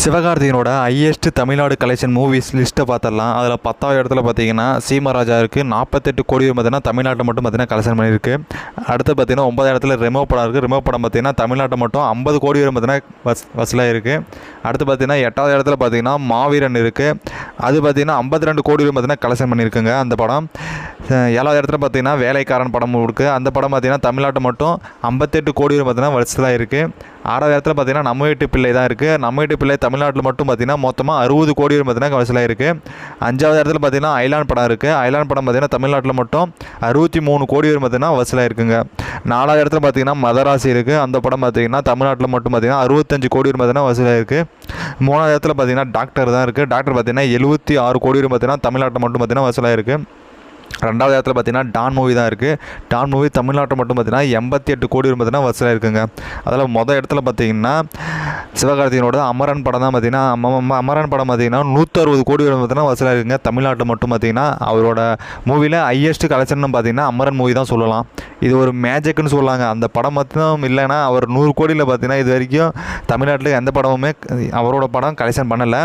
சிவகார்த்திகேயனோட highest Tamil Nadu collection movies லிஸ்ட்டை பார்த்துடலாம். அதில் 10வது இடத்துல பார்த்தீங்கன்னா சீமராஜா இருக்குது. 48 கோடி பார்த்தீங்கன்னா தமிழ்நாட்டில் மட்டும் பார்த்தீங்கன்னா கலெக்ஷன் பண்ணியிருக்கு. அடுத்து பார்த்தீங்கன்னா 9வது இடத்துல ரெமோ படம் இருக்குது. ரெமோ படம் பார்த்தீங்கன்னா தமிழ்நாட்டை மட்டும் 50 கோடி பார்த்தீங்கன்னா வசூலாக இருக்குது. அடுத்து பார்த்தீங்கன்னா 8வது இடத்துல பார்த்தீங்கன்னா மாவீரன் இருக்குது. அது பார்த்தீங்கன்னா 52 கோடி பார்த்தீங்கன்னா கலெக்ஷன் பண்ணியிருக்குங்க அந்த படம். 7வது இடத்துல பார்த்தீங்கன்னா வேலைக்காரன் படம் இருக்குது. அந்த படம் பார்த்தீங்கன்னா தமிழ்நாட்டை மட்டும் 58 கோடி பார்த்தீங்கன்னா வசூலாக இருக்குது. 6வது இடத்துல பார்த்தீங்கன்னா நம்ம வீட்டு பிள்ளை தான் இருக்குது. நம்ம வீட்டு பிள்ளை தமிழ்நாட்டில் மட்டும் பார்த்தீங்கன்னா மொத்தமாக 60 கோடி பார்த்தீங்கன்னா வசூலாக இருக்குது. 5வது இடத்துல பார்த்தீங்கன்னா ஐலாண்ட் படம் இருக்குது. ஐலாண்ட் படம் பார்த்தீங்கன்னா தமிழ்நாட்டில் மட்டும் 63 கோடி பார்த்தீங்கன்னா வசூலாக இருக்குங்க. 4வது இடத்துல பார்த்தீங்கன்னா மதராசி இருக்குது. அந்த படம் பார்த்தீங்கன்னா தமிழ்நாட்டில் மட்டும் பார்த்தீங்கன்னா 65 கோடி பார்த்தீங்கன்னா வசூலாக இருக்குது. 3வது இடத்துல பார்த்தீங்கன்னா டாக்டர் தான் இருக்குது. டாக்டர் பார்த்தீங்கன்னா 76 கோடி பார்த்தீங்கன்னா தமிழ்நாட்டில் மட்டும் பார்த்தீங்கன்னா வசூலாக இருக்குது. 2வது இடத்துல பார்த்தீங்கன்னா டான் மூவி தான் இருக்குது. டான் மூவி தமிழ்நாட்டில் மட்டும் பார்த்தீங்கன்னா 88 கோடி பார்த்தீங்கன்னா வசூலாக இருக்குங்க. அதில் மொதல் இடத்துல பார்த்தீங்கன்னா சிவகார்த்திகேயனோட அமரன் படம் தான் பார்த்தீங்கன்னா அமரன் படம் பார்த்தீங்கன்னா 160 கோடி பார்த்தீங்கன்னா வசூலாக இருக்குங்க. தமிழ்நாட்டில் மட்டும் பார்த்தீங்கன்னா அவரோட மூவியில் ஹையஸ்ட் கலெக்ஷன் பார்த்தீங்கன்னா அமரன் மூவி தான் சொல்லலாம். இது ஒரு மேஜிக்னு சொல்லாங்க. அந்த படம் மட்டும் இல்லைன்னா அவர் 100 கோடியில் பார்த்தீங்கன்னா இது வரைக்கும் தமிழ்நாட்டில் எந்த படமுமே அவரோட படம் கலெக்ஷன் பண்ணலை.